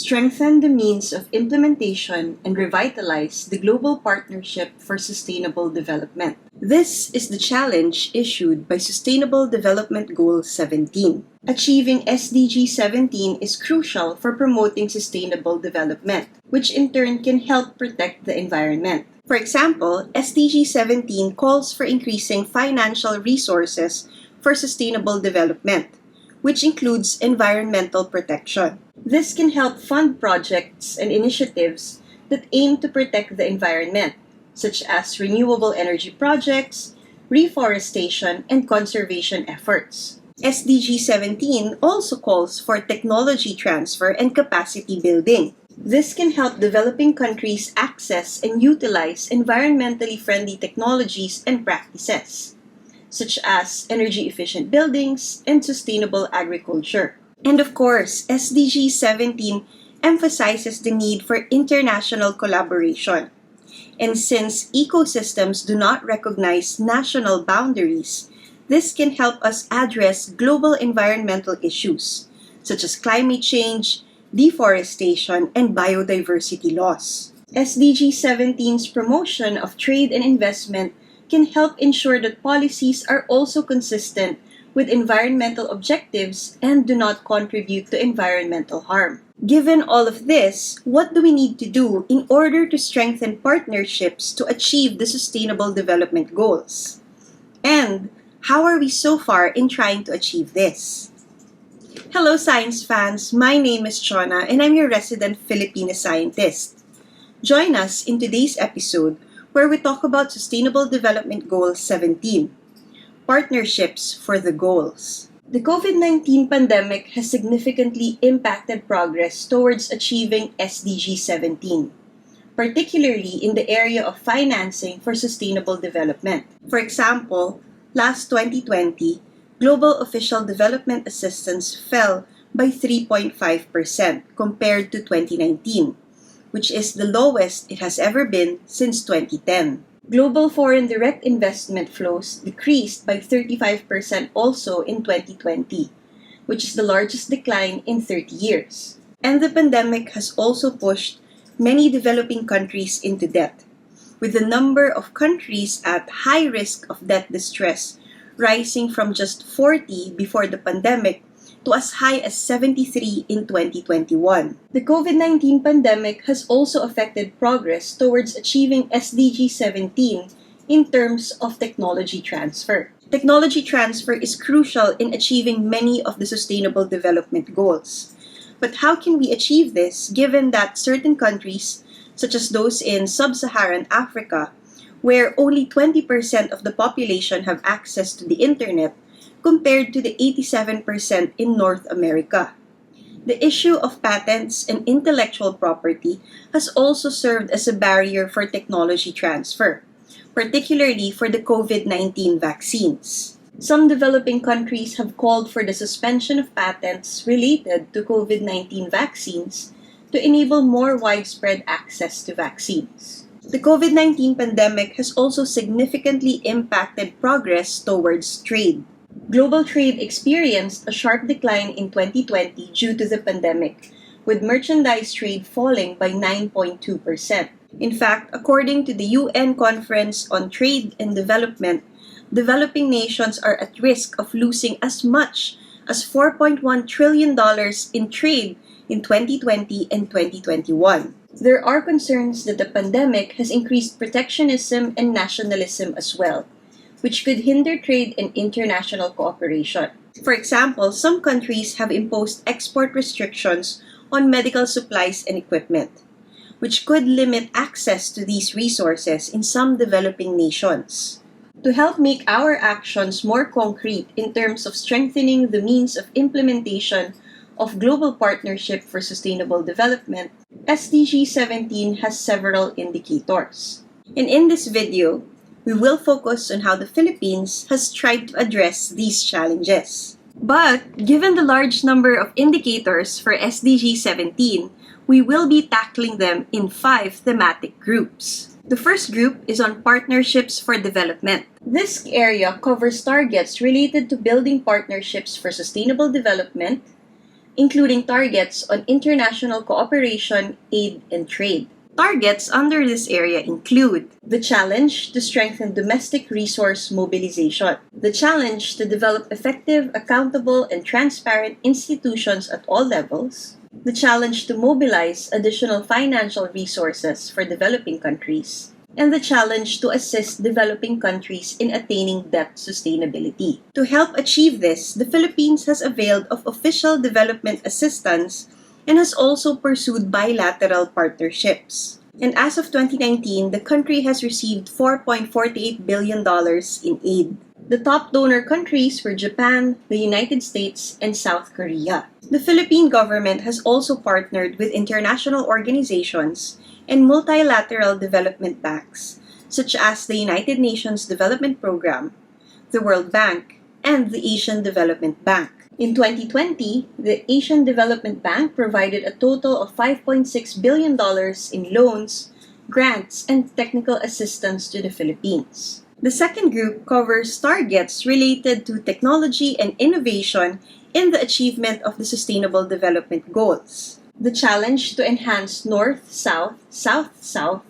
strengthen the means of implementation, and revitalize the Global Partnership for Sustainable Development. This is the challenge issued by Sustainable Development Goal 17. Achieving SDG 17 is crucial for promoting sustainable development, which in turn can help protect the environment. For example, SDG 17 calls for increasing financial resources for sustainable development, which includes environmental protection. This can help fund projects and initiatives that aim to protect the environment, such as renewable energy projects, reforestation, and conservation efforts. SDG 17 also calls for technology transfer and capacity building. This can help developing countries access and utilize environmentally friendly technologies and practices, such as energy-efficient buildings and sustainable agriculture. And of course, SDG 17 emphasizes the need for international collaboration. And since ecosystems do not recognize national boundaries, this can help us address global environmental issues, such as climate change, deforestation, and biodiversity loss. SDG 17's promotion of trade and investment can help ensure that policies are also consistent with environmental objectives and do not contribute to environmental harm. Given all of this, what do we need to do in order to strengthen partnerships to achieve the Sustainable Development Goals? And how are we so far in trying to achieve this? Hello science fans, my name is Chona and I'm your resident Filipino scientist. Join us in today's episode where we talk about Sustainable Development Goal 17, Partnerships for the Goals. The COVID-19 pandemic has significantly impacted progress towards achieving SDG 17, particularly in the area of financing for sustainable development. For example, last 2020, global official development assistance fell by 3.5% compared to 2019, which is the lowest it has ever been since 2010. Global foreign direct investment flows decreased by 35% also in 2020, which is the largest decline in 30 years. And the pandemic has also pushed many developing countries into debt, with the number of countries at high risk of debt distress rising from just 40 before the pandemic to as high as 73 in 2021. The COVID-19 pandemic has also affected progress towards achieving SDG 17 in terms of technology transfer. Technology transfer is crucial in achieving many of the Sustainable Development Goals. But how can we achieve this given that certain countries, such as those in sub-Saharan Africa, where only 20% of the population have access to the internet, compared to the 87% in North America? The issue of patents and intellectual property has also served as a barrier for technology transfer, particularly for the COVID-19 vaccines. Some developing countries have called for the suspension of patents related to COVID-19 vaccines to enable more widespread access to vaccines. The COVID-19 pandemic has also significantly impacted progress towards trade. Global trade experienced a sharp decline in 2020 due to the pandemic, with merchandise trade falling by 9.2%. In fact, according to the UN Conference on Trade and Development, developing nations are at risk of losing as much as $4.1 trillion in trade in 2020 and 2021. There are concerns that the pandemic has increased protectionism and nationalism as well, which could hinder trade and international cooperation. For example, some countries have imposed export restrictions on medical supplies and equipment, which could limit access to these resources in some developing nations. To help make our actions more concrete in terms of strengthening the means of implementation of Global Partnership for Sustainable Development, SDG 17 has several indicators. And in this video, we will focus on how the Philippines has tried to address these challenges. But given the large number of indicators for SDG 17, we will be tackling them in 5 thematic groups. The first group is on partnerships for development. This area covers targets related to building partnerships for sustainable development, including targets on international cooperation, aid, and trade. Targets under this area include the challenge to strengthen domestic resource mobilization, the challenge to develop effective, accountable, and transparent institutions at all levels, the challenge to mobilize additional financial resources for developing countries, and the challenge to assist developing countries in attaining debt sustainability. To help achieve this, the Philippines has availed of official development assistance and has also pursued bilateral partnerships. And as of 2019, the country has received $4.48 billion in aid. The top donor countries were Japan, the United States, and South Korea. The Philippine government has also partnered with international organizations and multilateral development banks, such as the United Nations Development Program, the World Bank, and the Asian Development Bank. In 2020, the Asian Development Bank provided a total of $5.6 billion in loans, grants, and technical assistance to the Philippines. The second group covers targets related to technology and innovation in the achievement of the Sustainable Development Goals. The challenge to enhance North-South, South-South,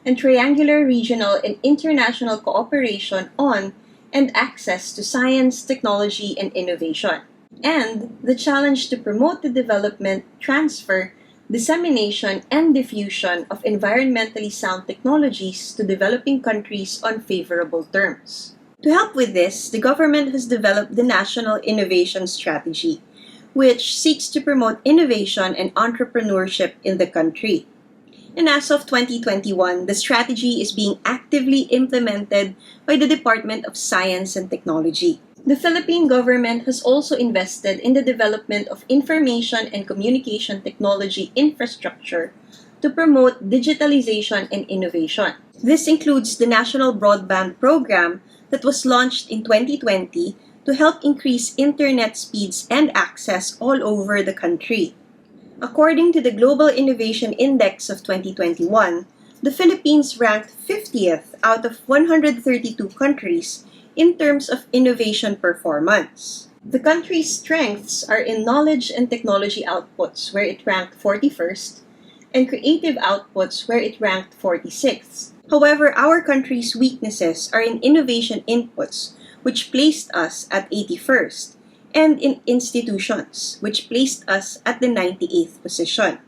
and triangular regional and international cooperation on and access to science, technology, and innovation. And the challenge to promote the development, transfer, dissemination, and diffusion of environmentally sound technologies to developing countries on favorable terms. To help with this, the government has developed the National Innovation Strategy, which seeks to promote innovation and entrepreneurship in the country. And as of 2021, the strategy is being actively implemented by the Department of Science and Technology. The Philippine government has also invested in the development of information and communication technology infrastructure to promote digitalization and innovation. This includes the National Broadband Program that was launched in 2020 to help increase internet speeds and access all over the country. According to the Global Innovation Index of 2021, the Philippines ranked 50th out of 132 countries in terms of innovation performance. The country's strengths are in knowledge and technology outputs, where it ranked 41st, and creative outputs, where it ranked 46th. However, our country's weaknesses are in innovation inputs, which placed us at 81st, and in institutions, which placed us at the 98th position.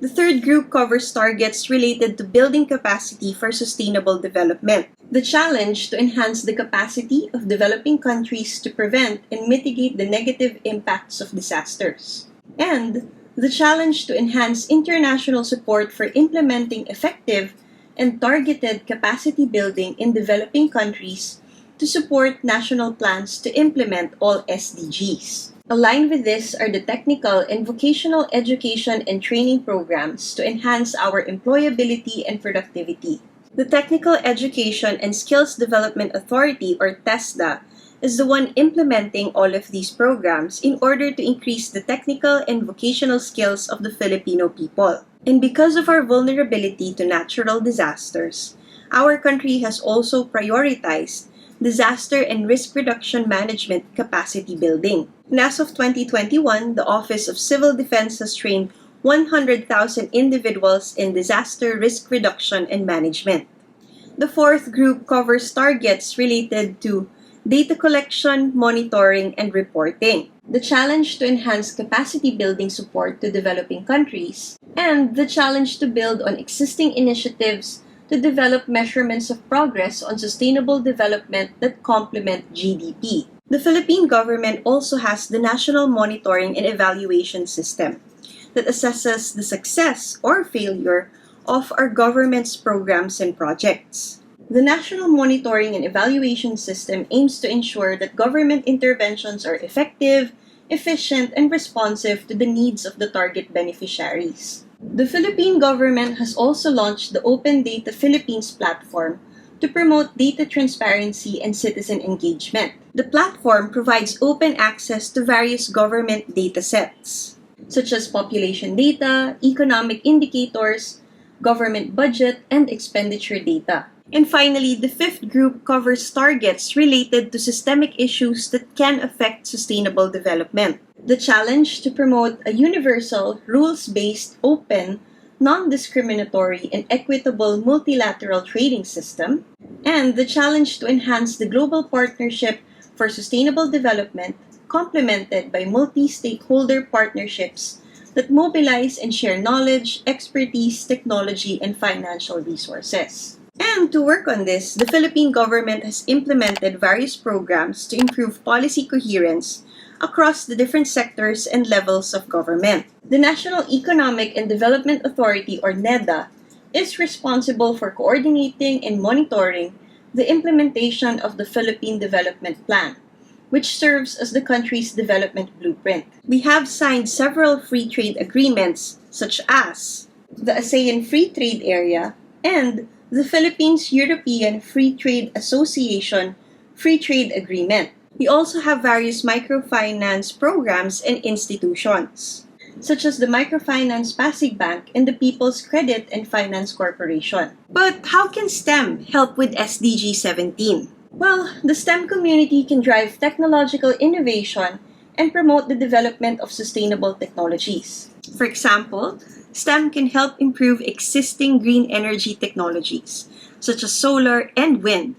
The third group covers targets related to building capacity for sustainable development. The challenge to enhance the capacity of developing countries to prevent and mitigate the negative impacts of disasters. And the challenge to enhance international support for implementing effective and targeted capacity building in developing countries to support national plans to implement all SDGs. Aligned with this are the technical and vocational education and training programs to enhance our employability and productivity. The Technical Education and Skills Development Authority, or TESDA, is the one implementing all of these programs in order to increase the technical and vocational skills of the Filipino people. And because of our vulnerability to natural disasters, our country has also prioritized disaster and risk reduction management capacity building. And as of 2021, the Office of Civil Defense has trained 100,000 individuals in disaster risk reduction and management. The fourth group covers targets related to data collection, monitoring, and reporting, the challenge to enhance capacity building support to developing countries, and the challenge to build on existing initiatives to develop measurements of progress on sustainable development that complement GDP. The Philippine government also has the National Monitoring and Evaluation System that assesses the success or failure of our government's programs and projects. The National Monitoring and Evaluation System aims to ensure that government interventions are effective, efficient, and responsive to the needs of the target beneficiaries. The Philippine government has also launched the Open Data Philippines platform to promote data transparency and citizen engagement. The platform provides open access to various government data sets, such as population data, economic indicators, government budget, and expenditure data. And finally, the fifth group covers targets related to systemic issues that can affect sustainable development. The challenge to promote a universal, rules-based, open, non-discriminatory, and equitable multilateral trading system, and the challenge to enhance the global partnership for sustainable development, complemented by multi-stakeholder partnerships that mobilize and share knowledge, expertise, technology, and financial resources. And to work on this, the Philippine government has implemented various programs to improve policy coherence across the different sectors and levels of government. The National Economic and Development Authority, or NEDA, is responsible for coordinating and monitoring the implementation of the Philippine Development Plan, which serves as the country's development blueprint. We have signed several free trade agreements, such as the ASEAN Free Trade Area and the Philippines-European Free Trade Association Free Trade Agreement. We also have various microfinance programs and institutions, such as the Microfinance Pasig Bank and the People's Credit and Finance Corporation. But how can STEM help with SDG 17? Well, the STEM community can drive technological innovation and promote the development of sustainable technologies. For example, STEM can help improve existing green energy technologies, such as solar and wind,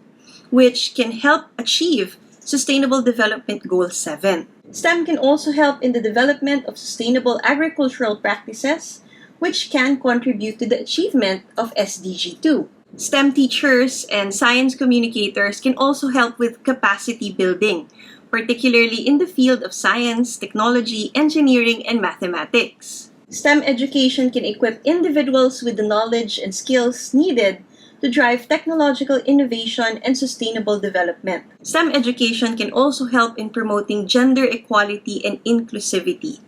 which can help achieve Sustainable Development Goal 7. STEM can also help in the development of sustainable agricultural practices, which can contribute to the achievement of SDG 2. STEM teachers and science communicators can also help with capacity building, particularly in the field of science, technology, engineering, and mathematics. STEM education can equip individuals with the knowledge and skills needed to drive technological innovation and sustainable development. STEM education can also help in promoting gender equality and inclusivity,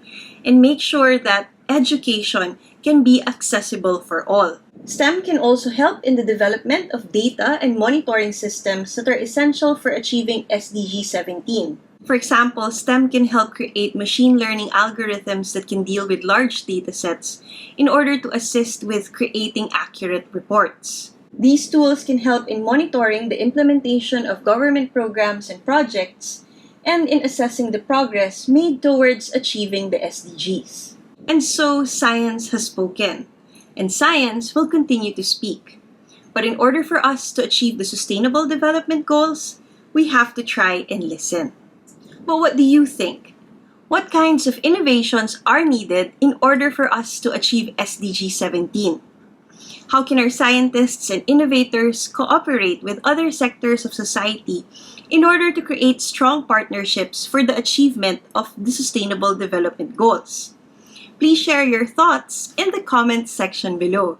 and make sure that education can be accessible for all. STEM can also help in the development of data and monitoring systems that are essential for achieving SDG 17. For example, STEM can help create machine learning algorithms that can deal with large datasets in order to assist with creating accurate reports. These tools can help in monitoring the implementation of government programs and projects, and in assessing the progress made towards achieving the SDGs. And so, science has spoken, and science will continue to speak. But in order for us to achieve the Sustainable Development Goals, we have to try and listen. But what do you think? What kinds of innovations are needed in order for us to achieve SDG 17? How can our scientists and innovators cooperate with other sectors of society in order to create strong partnerships for the achievement of the Sustainable Development Goals? Please share your thoughts in the comments section below.